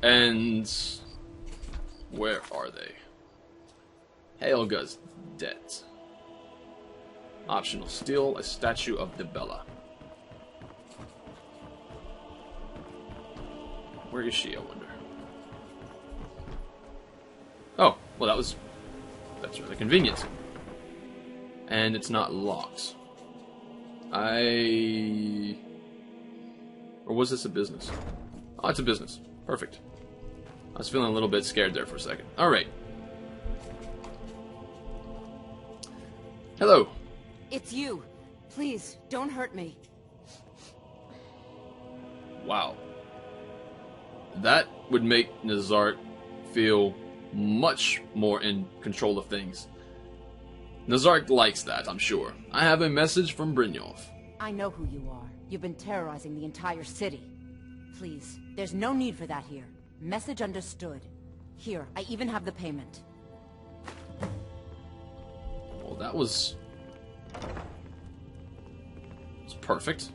And where are they? Helga's debt. Optional. Steal a statue of Dibella. Where is she, I wonder? Oh, well that's really convenient. And it's not locked. Or was this a business? Oh, it's a business. Perfect. I was feeling a little bit scared there for a second. Alright. Hello. It's you. Please, don't hurt me. Wow. That would make Nezark feel much more in control of things. Nezark likes that, I'm sure. I have a message from Brynjolf. I know who you are. You've been terrorizing the entire city. Please, there's no need for that here. Message understood. Here, I even have the payment. Well, that was perfect.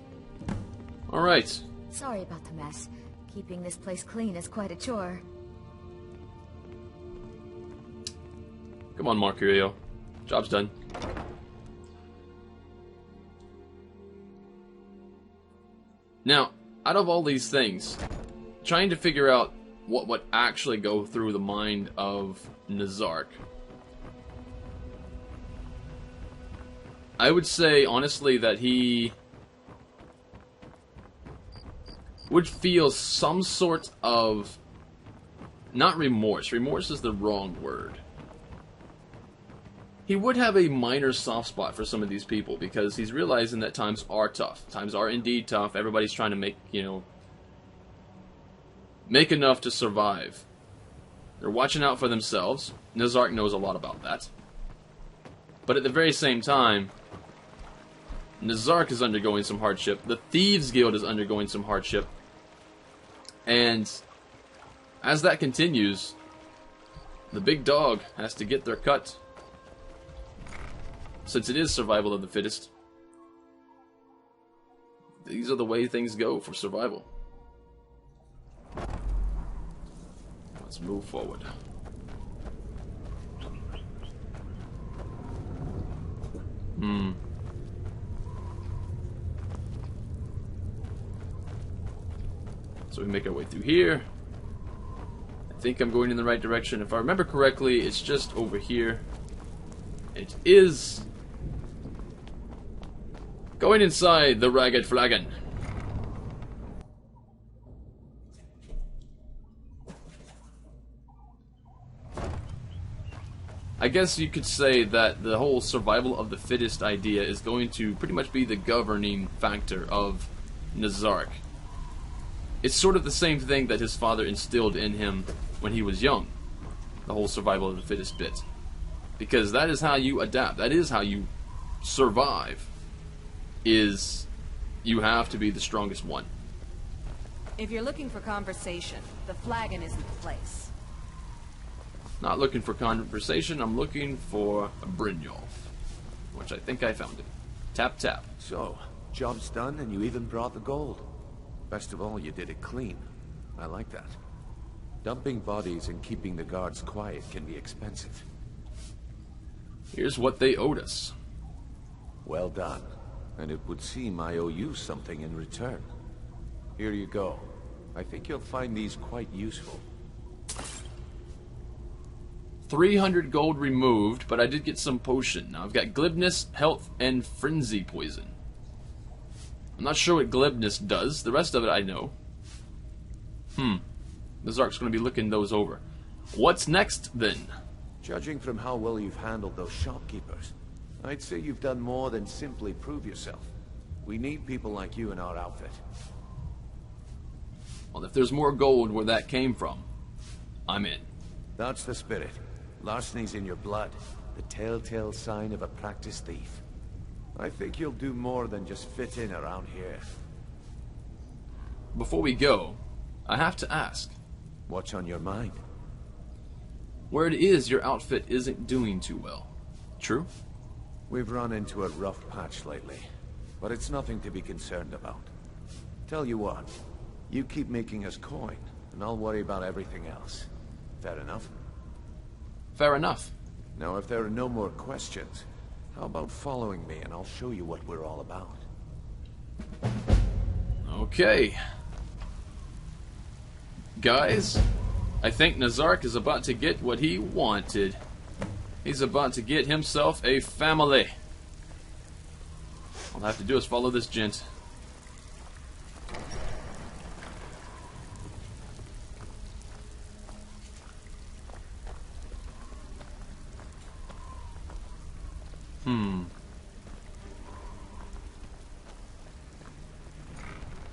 Alright. Sorry about the mess. Keeping this place clean is quite a chore. Come on, Mercurio. Job's done. Now, out of all these things, trying to figure out what would actually go through the mind of Nezark, I would say, honestly, that he would feel some sort of, not remorse. Remorse is the wrong word. He would have a minor soft spot for some of these people because he's realizing that times are tough. Times are indeed tough. Everybody's trying to make, make enough to survive. They're watching out for themselves. Nezark knows a lot about that. But at the very same time, Nezark is undergoing some hardship. The Thieves Guild is undergoing some hardship. And as that continues, the big dog has to get their cut. Since it is survival of the fittest, these are the way things go for survival. Let's move forward. So we make our way through here. I think I'm going in the right direction. If I remember correctly, it's just over here. It is going inside the Ragged Flagon. I guess you could say that the whole survival of the fittest idea is going to pretty much be the governing factor of Nezark. It's sort of the same thing that his father instilled in him when he was young. The whole survival of the fittest bit. Because that is how you adapt. That is how you survive. Is you have to be the strongest one. If you're looking for conversation, the flagon isn't the place. Not looking for conversation, I'm looking for a Brynjolf. Which I think I found it. Tap tap. So, job's done and you even brought the gold. Best of all, you did it clean. I like that. Dumping bodies and keeping the guards quiet can be expensive. Here's what they owed us. Well done. And it would seem I owe you something in return. Here you go. I think you'll find these quite useful. 300 gold removed, but I did get some potion. Now I've got glibness, health, and frenzy poison. I'm not sure what glibness does. The rest of it I know. Nezark's going to be looking those over. What's next, then? Judging from how well you've handled those shopkeepers, I'd say you've done more than simply prove yourself. We need people like you in our outfit. Well, if there's more gold where that came from, I'm in. That's the spirit. Larceny's in your blood. The telltale sign of a practiced thief. I think you'll do more than just fit in around here. Before we go, I have to ask. What's on your mind? Where it is your outfit isn't doing too well. True? We've run into a rough patch lately, but it's nothing to be concerned about. Tell you what, you keep making us coin, and I'll worry about everything else. Fair enough? Fair enough. Now, if there are no more questions, how about following me and I'll show you what we're all about? Okay. Guys, I think Nezark is about to get what he wanted. He's about to get himself a family. All I have to do is follow this gent.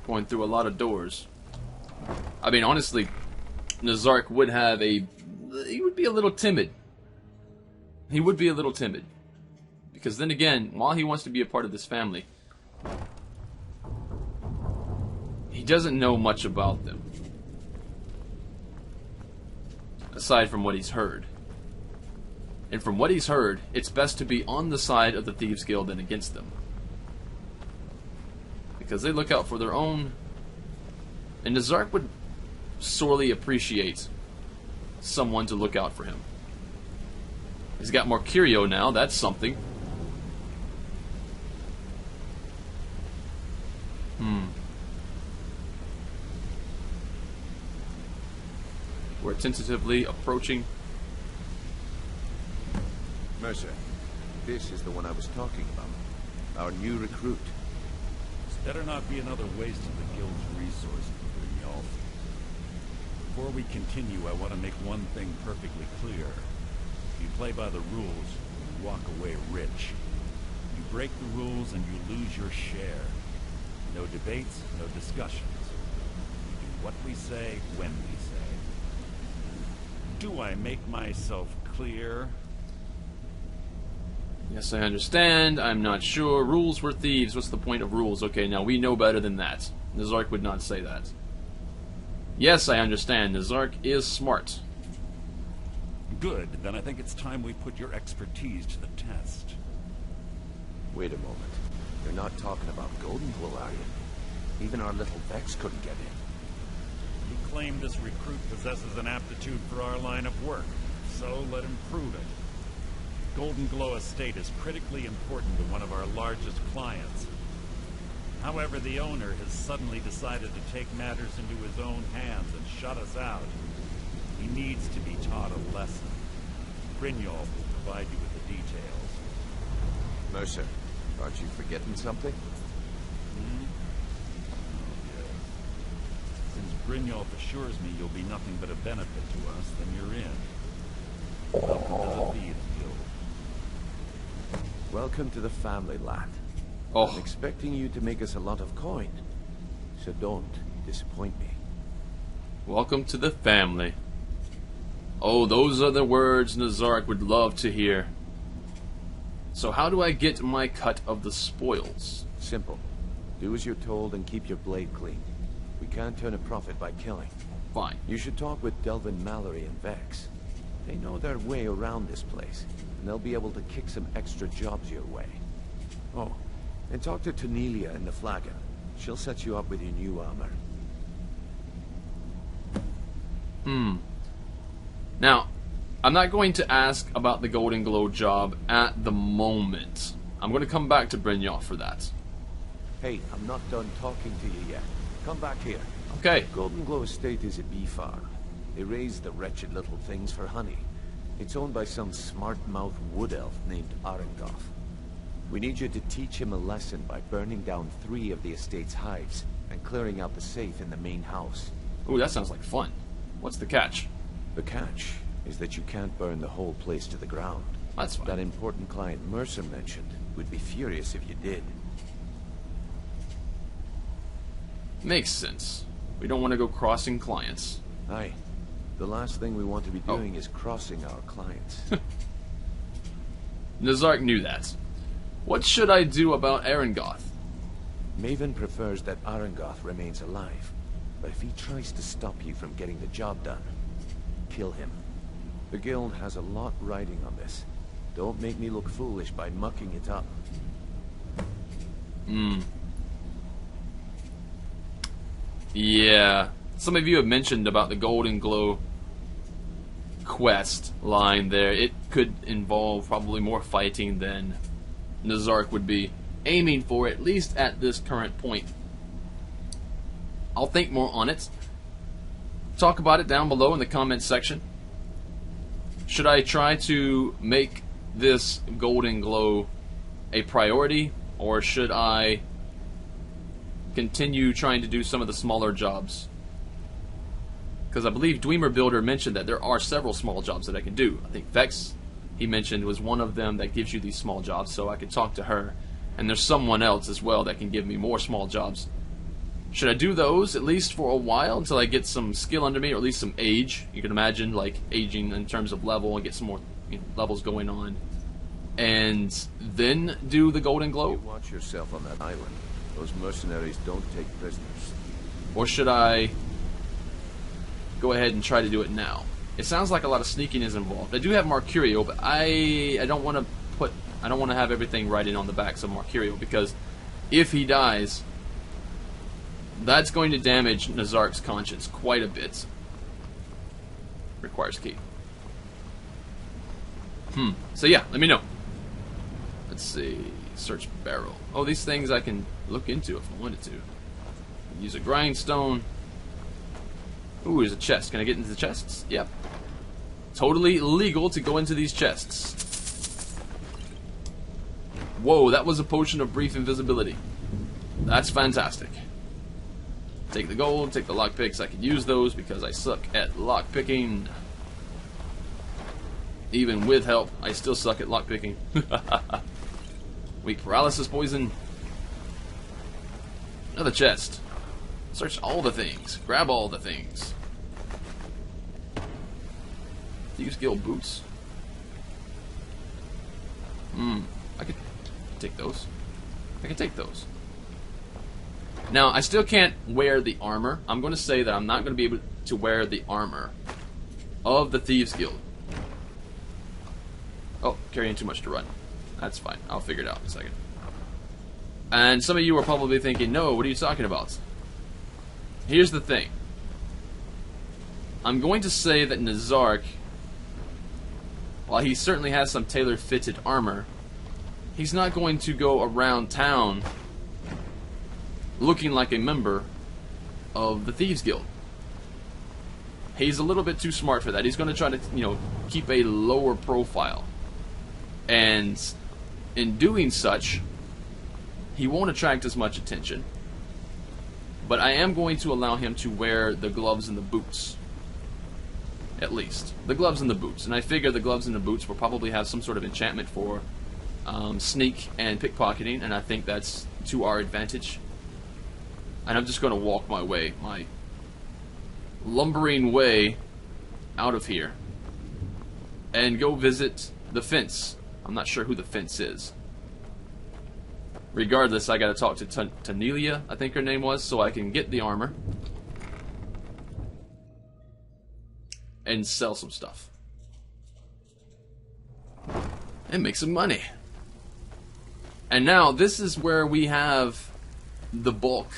Going through a lot of doors. I mean, honestly, Nezark would have a... He would be a little timid. He would be a little timid. Because then again, while he wants to be a part of this family, he doesn't know much about them. Aside from what he's heard. And from what he's heard, it's best to be on the side of the Thieves Guild and against them. Because they look out for their own. And Nezark would sorely appreciate someone to look out for him. He's got more curio now, that's something. We're tentatively approaching. Mercer, this is the one I was talking about. Our new recruit. This better not be another waste of the guild's resources, y'all. Before we continue, I want to make one thing perfectly clear. If you play by the rules, you walk away rich. You break the rules and you lose your share. No debates, no discussions. We do what we say, when we say. Do I make myself clear? Yes, I understand. I'm not sure. Rules were thieves. What's the point of rules? Okay, now we know better than that. Nezark would not say that. Yes, I understand. Nezark is smart. Good. Then I think it's time we put your expertise to the test. Wait a moment. You're not talking about Golden Glow, are you? Even our little Vex couldn't get in. He claimed this recruit possesses an aptitude for our line of work, so let him prove it. Golden Glow Estate is critically important to one of our largest clients. However, the owner has suddenly decided to take matters into his own hands and shut us out. He needs to be taught a lesson. Brynjolf will provide you with the details. Mercer, aren't you forgetting something? Since Brynjolf assures me you'll be nothing but a benefit to us, then you're in. Welcome to the Thieves Guild. Welcome to the family, lad. Oh. I'm expecting you to make us a lot of coin, so don't disappoint me. Welcome to the family. Oh, those are the words Nezark would love to hear. So how do I get my cut of the spoils? Simple. Do as you're told and keep your blade clean. We can't turn a profit by killing. Fine. You should talk with Delvin Mallory and Vex. They know their way around this place, and they'll be able to kick some extra jobs your way. Oh, and talk to Tanelia in the Flagon. She'll set you up with your new armor. Now, I'm not going to ask about the Golden Glow job at the moment. I'm going to come back to Brynjolf for that. Hey, I'm not done talking to you yet. Come back here. Okay. Golden Glow Estate is a bee farm. They raise the wretched little things for honey. It's owned by some smart-mouthed wood elf named Arengoth. We need you to teach him a lesson by burning down 3 of the estate's hives and clearing out the safe in the main house. Ooh, that sounds like fun. What's the catch? The catch is that you can't burn the whole place to the ground. That's fine. That important client Mercer mentioned would be furious if you did. Makes sense. We don't want to go crossing clients. Aye. The last thing we want to be doing is crossing our clients. Nezark knew that. What should I do about Arengoth? Maven prefers that Arengoth remains alive, but if he tries to stop you from getting the job done, kill him. The guild has a lot riding on this. Don't make me look foolish by mucking it up. Yeah. Some of you have mentioned about the Golden Glow quest line there. It could involve probably more fighting than Nezark would be aiming for, at least at this current point. I'll think more on it. Talk about it down below in the comments section. Should I try to make this Golden Glow a priority, or should I continue trying to do some of the smaller jobs? Because I believe Dwemer Builder mentioned that there are several small jobs that I can do. I think Vex, he mentioned, was one of them that gives you these small jobs, so I could talk to her. And there's someone else as well that can give me more small jobs. Should I do those at least for a while until I get some skill under me, or at least some age? You can imagine, like, aging in terms of level and get some more, you know, levels going on. And then do the Golden Glow? You watch yourself on that island. Those mercenaries don't take prisoners. Or should I go ahead and try to do it now? It sounds like a lot of sneaking is involved. I do have Mercurio, but I don't want to have everything writing on the backs of Mercurio, because if he dies, that's going to damage Nezark's conscience quite a bit. Requires key. So yeah, let me know. Let's see. Search barrel. Oh, these things I can look into if I wanted to. Use a grindstone. Ooh, there's a chest. Can I get into the chests? Yep. Totally legal to go into these chests. Whoa, that was a potion of brief invisibility. That's fantastic. Take the gold, take the lockpicks. I could use those because I suck at lockpicking. Even with help, I still suck at lockpicking. Weak paralysis poison. Another chest. Search all the things. Grab all the things. Thieves Guild boots. I could take those. I can take those. Now, I still can't wear the armor. I'm going to say that I'm not going to be able to wear the armor of the Thieves Guild. Oh, carrying too much to run. That's fine. I'll figure it out in a second. And some of you are probably thinking, no, what are you talking about? Here's the thing. I'm going to say that Nezark, while he certainly has some tailor-fitted armor, he's not going to go around town looking like a member of the Thieves Guild. He's a little bit too smart for that. He's going to try to, you know, keep a lower profile. And in doing such, he won't attract as much attention. But I am going to allow him to wear the gloves and the boots. At least. The gloves and the boots. And I figure the gloves and the boots will probably have some sort of enchantment for sneak and pickpocketing, and I think that's to our advantage. And I'm just going to walk my way, my lumbering way out of here, and go visit the fence. I'm not sure who the fence is. Regardless, I got to talk to Tanelia, I think her name was, so I can get the armor and sell some stuff and make some money. And now this is where we have the bulk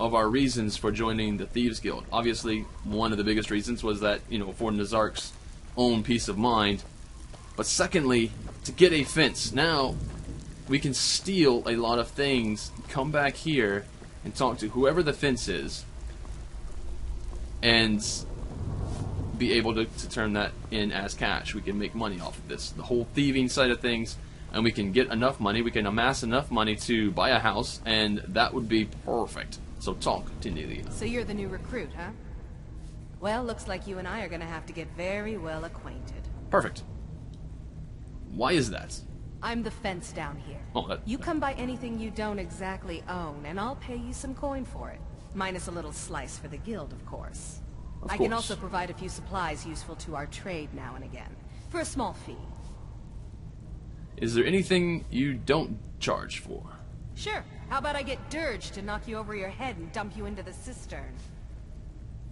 of our reasons for joining the Thieves Guild. Obviously, one of the biggest reasons was that, you know, for Nezark's own peace of mind. But secondly, to get a fence. Now, we can steal a lot of things, come back here, and talk to whoever the fence is, and be able to turn that in as cash. We can make money off of this. The whole thieving side of things, and we can get enough money, we can amass enough money to buy a house, and that would be perfect. So talk to Nelia. So you're the new recruit, huh? Well, looks like you and I are gonna have to get very well acquainted. Perfect. Why is that? I'm the fence down here. Oh, you come by anything you don't exactly own, and I'll pay you some coin for it. Minus a little slice for the guild, of course. Of I course. can also provide a few supplies useful to our trade now and again, for a small fee. Is there anything you don't charge for? Sure. How about I get Dirge to knock you over your head and dump you into the cistern?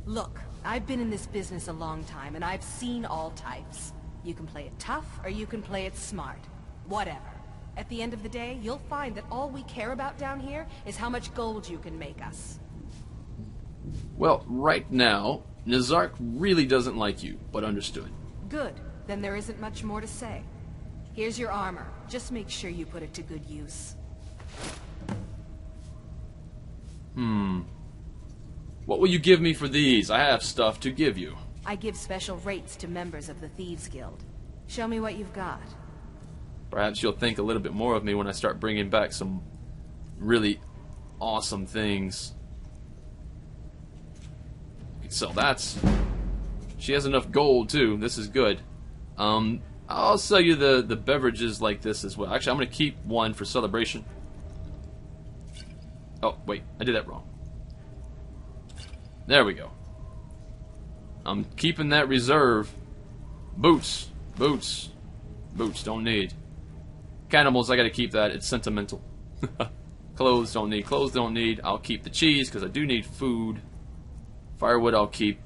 Look, I've been in this business a long time, and I've seen all types. You can play it tough, or you can play it smart. Whatever. At the end of the day, you'll find that all we care about down here is how much gold you can make us. Well, right now, Nezark really doesn't like you, but understood. Good. Then there isn't much more to say. Here's your armor. Just make sure you put it to good use. What will you give me for these? I have stuff to give you. I give special rates to members of the Thieves Guild. Show me what you've got. Perhaps you'll think a little bit more of me when I start bringing back some really awesome things. You can sell that. She has enough gold too. This is good. I'll sell you the beverages like this as well. Actually, I'm going to keep one for celebration. Oh, wait. I did that wrong. There we go. I'm keeping that reserve. Boots. Boots. Boots. Don't need. Cannibals, I gotta keep that. It's sentimental. Clothes, don't need. Clothes, don't need. I'll keep the cheese, because I do need food. Firewood, I'll keep.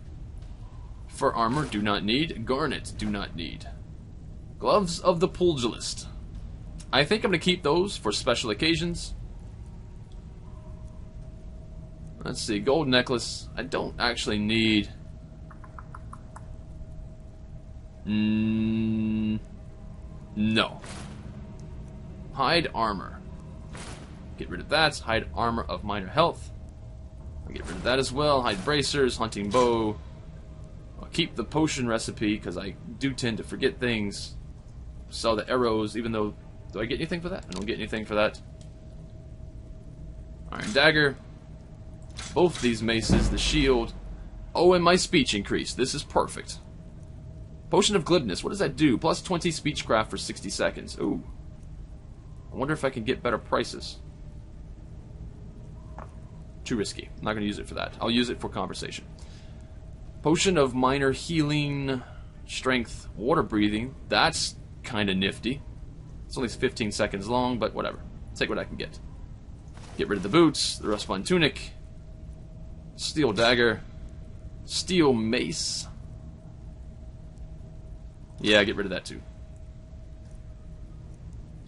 Fur armor, do not need. Garnet, do not need. Gloves of the Pugilist. I think I'm gonna keep those for special occasions. Let's see. Gold necklace. I don't actually need. No. Hide armor. Get rid of that. Hide armor of minor health. I'll get rid of that as well. Hide bracers. Hunting bow. I'll keep the potion recipe because I do tend to forget things. Sell the arrows, even though... Do I get anything for that? I don't get anything for that. Iron dagger. Both these maces. The shield. Oh, and my speech increased. This is perfect. Potion of glibness. What does that do? Plus 20 speechcraft for 60 seconds. Ooh. I wonder if I can get better prices. Too risky. I'm not going to use it for that. I'll use it for conversation. Potion of minor healing, strength, water breathing. That's kind of nifty. It's only 15 seconds long, but whatever. Take what I can get. Get rid of the boots, the rust-spun tunic, steel dagger, steel mace. Yeah, get rid of that too.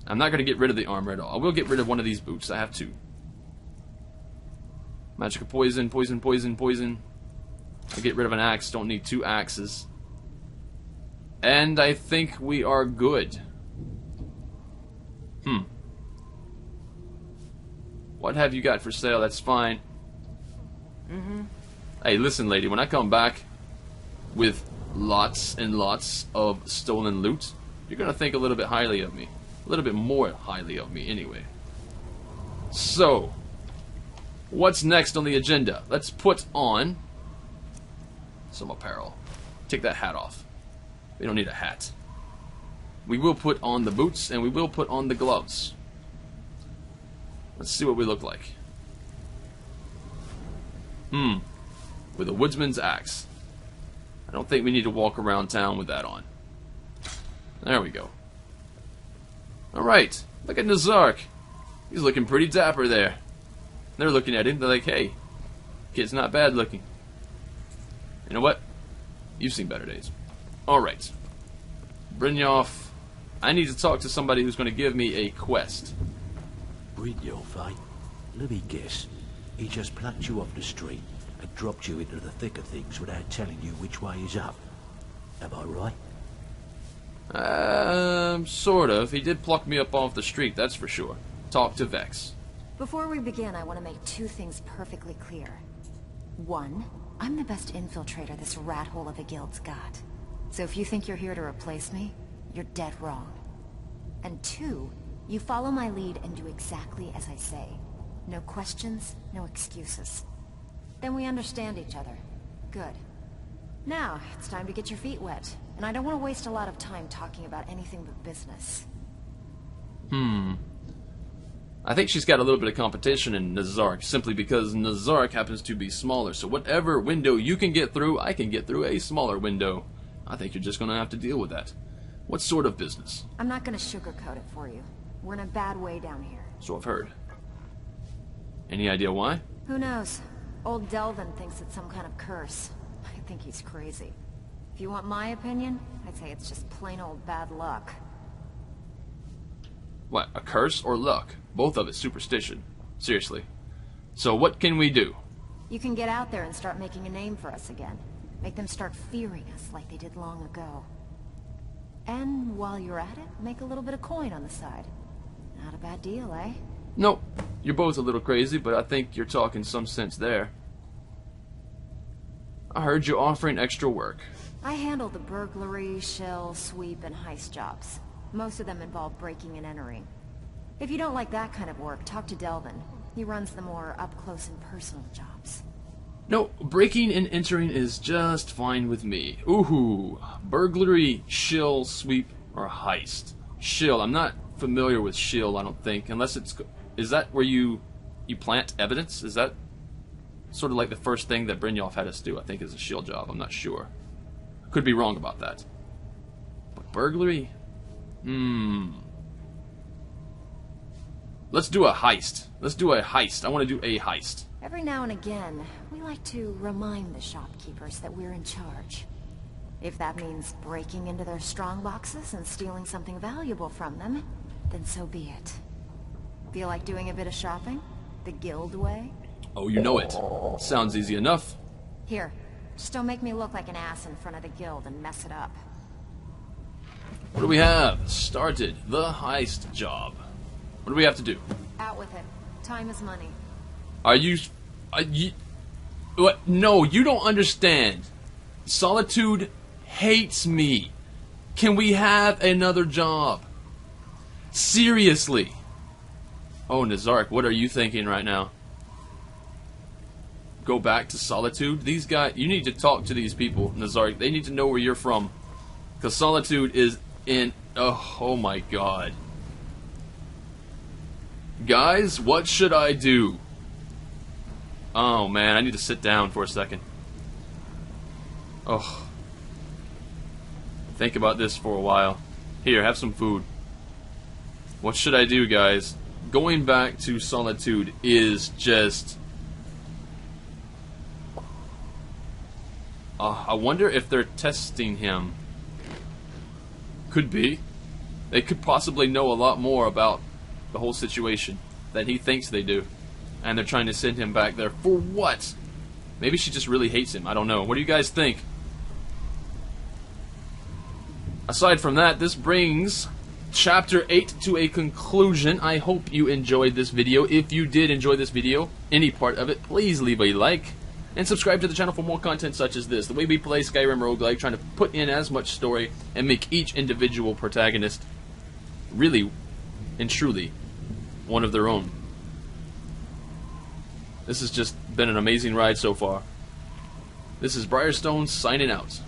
I'm not going to get rid of the armor at all. I will get rid of one of these boots. I have two. Magical poison, poison, poison, poison. I'll get rid of an axe. Don't need two axes. And I think we are good. What have you got for sale? That's fine. Hey, listen, lady. When I come back with lots and lots of stolen loot, you're going to think a little bit highly of me. A little bit more highly of me, anyway. So, what's next on the agenda? Let's put on some apparel. Take that hat off. We don't need a hat. We will put on the boots, and we will put on the gloves. Let's see what we look like. With a woodsman's axe. I don't think we need to walk around town with that on. There we go. Alright, look at Nezark. He's looking pretty dapper there. They're looking at him, they're like, hey, kid's not bad looking. You know what? You've seen better days. Alright. Brynjolf, I need to talk to somebody who's going to give me a quest. Brynjolf, eh? Let me guess. He just plucked you off the street and dropped you into the thick of things without telling you which way is up. Am I right? Sort of. He did pluck me up off the street, that's for sure. Talk to Vex. Before we begin, I want to make two things perfectly clear. One, I'm the best infiltrator this rat hole of a guild's got. So if you think you're here to replace me, you're dead wrong. And two, you follow my lead and do exactly as I say. No questions, no excuses. Then we understand each other. Good. Now, it's time to get your feet wet. And I don't want to waste a lot of time talking about anything but business. I think she's got a little bit of competition in Nezark, simply because Nezark happens to be smaller. So whatever window you can get through, I can get through a smaller window. I think you're just going to have to deal with that. What sort of business? I'm not going to sugarcoat it for you. We're in a bad way down here. So I've heard. Any idea why? Who knows? Old Delvin thinks it's some kind of curse. I think he's crazy. If you want my opinion, I'd say it's just plain old bad luck. What, a curse or luck? Both of it superstition. Seriously. So what can we do? You can get out there and start making a name for us again. Make them start fearing us like they did long ago. And while you're at it, make a little bit of coin on the side. Not a bad deal, eh? Nope. You're both a little crazy, but I think you're talking some sense there. I heard you offering extra work. I handle the burglary, shell, sweep, and heist jobs. Most of them involve breaking and entering. If you don't like that kind of work, talk to Delvin. He runs the more up-close and personal jobs. No, breaking and entering is just fine with me. Ooh, burglary, shill, sweep, or heist. Shill, I'm not familiar with shill, I don't think, unless it's... Is that where you plant evidence? Is that sort of like the first thing that Brynjolf had us do, I think, is a shill job. I'm not sure. Could be wrong about that. But burglary? Let's do a heist. Let's do a heist. I want to do a heist. Every now and again, we like to remind the shopkeepers that we're in charge. If that means breaking into their strong boxes and stealing something valuable from them, then so be it. Feel like doing a bit of shopping? The guild way? Oh, you know it. Sounds easy enough. Here, just don't make me look like an ass in front of the guild and mess it up. What do we have? Started the heist job. What do we have to do? Out with it. Time is money. Are you... What? No, you don't understand. Solitude hates me. Can we have another job? Seriously. Oh, Nezark, what are you thinking right now? Go back to Solitude? These guys... You need to talk to these people, Nezark. They need to know where you're from. Because Solitude is in... Oh my god. Guys, what should I do? Oh man, I need to sit down for a second. Oh. Think about this for a while. Here, have some food. What should I do, guys? Going back to Solitude is just... I wonder if they're testing him. Could be. They could possibly know a lot more about the whole situation than he thinks they do. And they're trying to send him back there. For what? Maybe she just really hates him. I don't know. What do you guys think? Aside from that, this brings Chapter 8 to a conclusion. I hope you enjoyed this video. If you did enjoy this video, any part of it, please leave a like. And subscribe to the channel for more content such as this. The way we play Skyrim Roguelike, trying to put in as much story and make each individual protagonist really and truly one of their own. This has just been an amazing ride so far. This is Briarstone signing out.